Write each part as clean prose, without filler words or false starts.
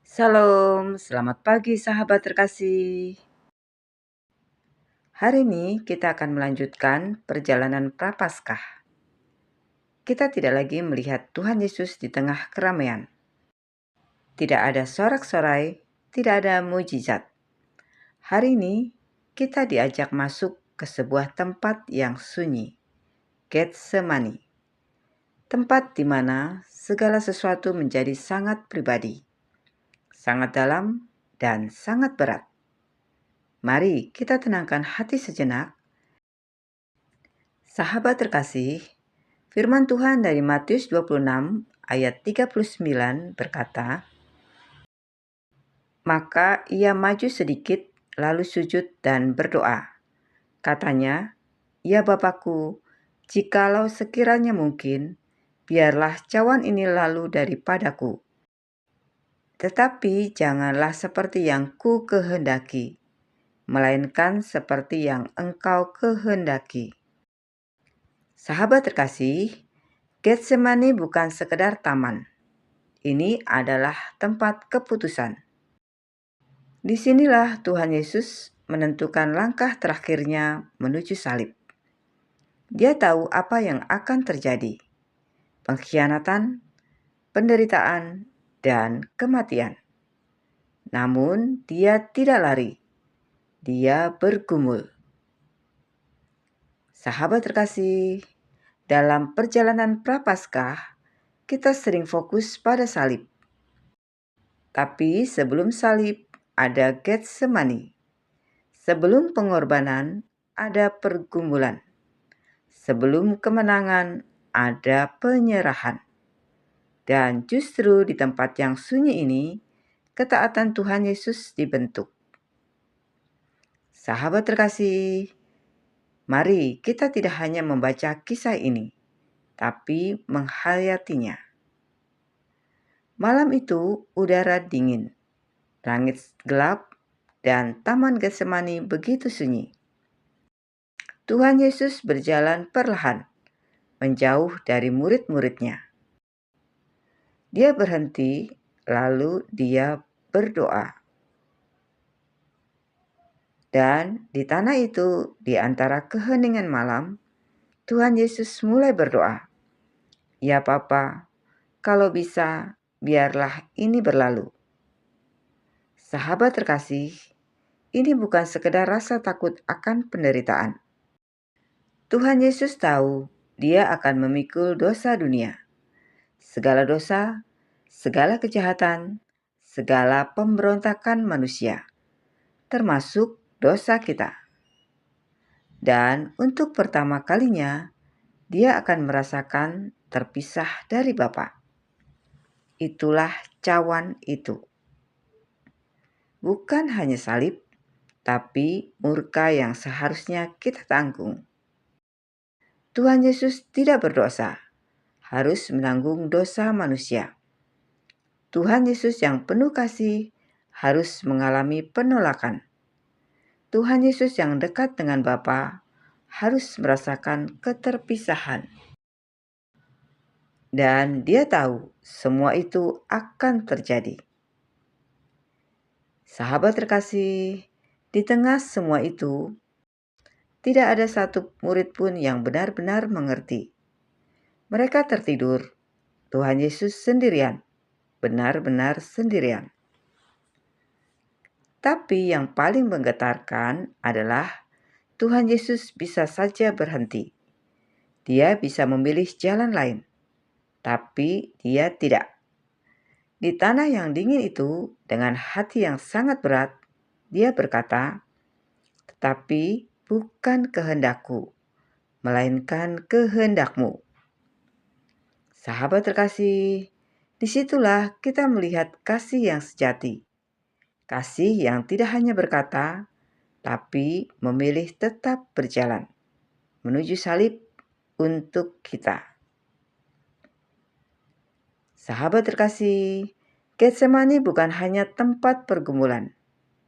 Salam, selamat pagi sahabat terkasih. Hari ini kita akan melanjutkan perjalanan Prapaskah. Kita tidak lagi melihat Tuhan Yesus di tengah keramaian. Tidak ada sorak-sorai, tidak ada mujizat. Hari ini kita diajak masuk ke sebuah tempat yang sunyi, Getsemani. Tempat di mana segala sesuatu menjadi sangat pribadi, sangat dalam, dan sangat berat. Mari kita tenangkan hati sejenak. Sahabat terkasih, firman Tuhan dari Matius 26 ayat 39 berkata, "Maka ia maju sedikit lalu sujud dan berdoa. Katanya, 'Ya Bapakku, jikalau sekiranya mungkin, biarlah cawan ini lalu daripadaku. Tetapi janganlah seperti yang ku kehendaki, melainkan seperti yang Engkau kehendaki.'" Sahabat terkasih, Getsemani bukan sekedar taman. Ini adalah tempat keputusan. Disinilah Tuhan Yesus menentukan langkah terakhirnya menuju salib. Dia tahu apa yang akan terjadi: pengkhianatan, penderitaan, dan kematian. Namun dia tidak lari. Dia bergumul. Sahabat terkasih, dalam perjalanan Prapaskah, kita sering fokus pada salib. Tapi sebelum salib ada Getsemani. Sebelum pengorbanan ada pergumulan. Sebelum kemenangan ada penyerahan. Dan justru di tempat yang sunyi ini, ketaatan Tuhan Yesus dibentuk. Sahabat terkasih, mari kita tidak hanya membaca kisah ini, tapi menghayatinya. Malam itu udara dingin, langit gelap, dan taman Getsemani begitu sunyi. Tuhan Yesus berjalan perlahan, menjauh dari murid-muridnya. Dia berhenti, lalu dia berdoa. Dan di tanah itu, di antara keheningan malam, Tuhan Yesus mulai berdoa. "Ya Bapa, kalau bisa, biarlah ini berlalu." Sahabat terkasih, ini bukan sekedar rasa takut akan penderitaan. Tuhan Yesus tahu Dia akan memikul dosa dunia. Segala dosa, segala kejahatan, segala pemberontakan manusia, termasuk dosa kita. Dan untuk pertama kalinya, Dia akan merasakan terpisah dari Bapa. Itulah cawan itu. Bukan hanya salib, tapi murka yang seharusnya kita tanggung. Tuhan Yesus tidak berdosa, harus menanggung dosa manusia. Tuhan Yesus yang penuh kasih harus mengalami penolakan. Tuhan Yesus yang dekat dengan Bapa harus merasakan keterpisahan. Dan Dia tahu semua itu akan terjadi. Sahabat terkasih, di tengah semua itu, tidak ada satu murid pun yang benar-benar mengerti. Mereka tertidur. Tuhan Yesus sendirian, benar-benar sendirian. Tapi yang paling menggetarkan adalah Tuhan Yesus bisa saja berhenti. Dia bisa memilih jalan lain, tapi Dia tidak. Di tanah yang dingin itu, dengan hati yang sangat berat, Dia berkata, "Tetapi bukan kehendakku, melainkan kehendakmu." Sahabat terkasih, disitulah kita melihat kasih yang sejati. Kasih yang tidak hanya berkata, tapi memilih tetap berjalan menuju salib untuk kita. Sahabat terkasih, Getsemani bukan hanya tempat pergumulan,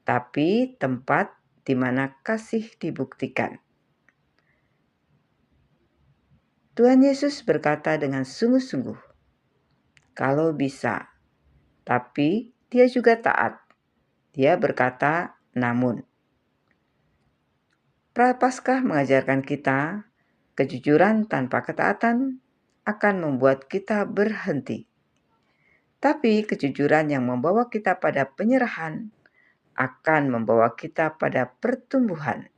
tapi tempat di mana kasih dibuktikan. Tuhan Yesus berkata dengan sungguh-sungguh, "Kalau bisa, tapi dia juga taat. Dia berkata, namun. Prapaskah mengajarkan kita kejujuran tanpa ketaatan akan membuat kita berhenti. Tapi kejujuran yang membawa kita pada penyerahan akan membawa kita pada pertumbuhan.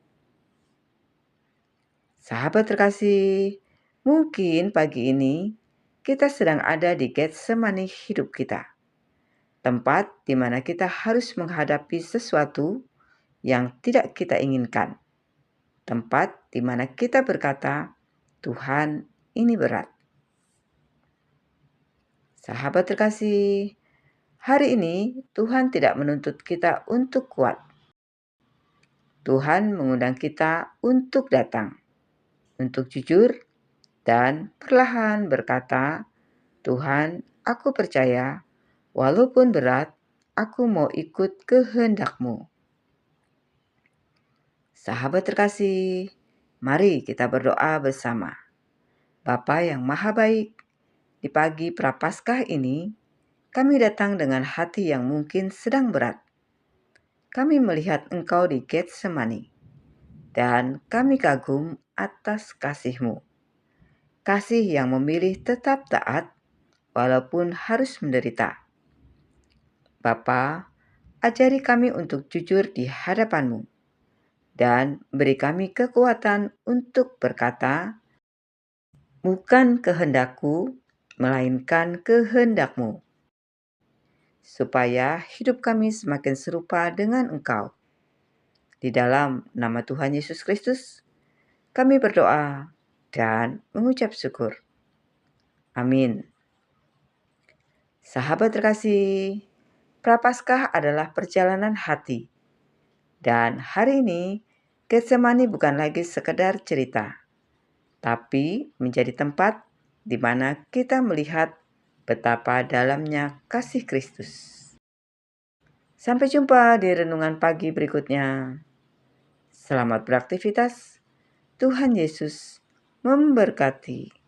Sahabat terkasih, mungkin pagi ini kita sedang ada di Getsemani hidup kita. Tempat di mana kita harus menghadapi sesuatu yang tidak kita inginkan. Tempat di mana kita berkata, Tuhan, ini berat. Sahabat terkasih, hari ini Tuhan tidak menuntut kita untuk kuat. Tuhan mengundang kita untuk datang, untuk jujur, dan perlahan berkata, Tuhan, aku percaya, walaupun berat, aku mau ikut kehendak-Mu. Sahabat terkasih, mari kita berdoa bersama. Bapa yang Maha Baik, di pagi Prapaskah ini, kami datang dengan hati yang mungkin sedang berat. Kami melihat Engkau di Getsemani, dan kami kagum atas kasih-Mu. Kasih yang memilih tetap taat, walaupun harus menderita. Bapa, ajari kami untuk jujur di hadapan-Mu, dan beri kami kekuatan untuk berkata, bukan kehendak-Ku, melainkan kehendak-Mu, supaya hidup kami semakin serupa dengan Engkau. Di dalam nama Tuhan Yesus Kristus, kami berdoa dan mengucap syukur. Amin. Sahabat terkasih, Prapaskah adalah perjalanan hati. Dan hari ini, Getsemani bukan lagi sekedar cerita, tapi menjadi tempat di mana kita melihat betapa dalamnya kasih Kristus. Sampai jumpa di renungan pagi berikutnya. Selamat beraktivitas. Tuhan Yesus memberkati.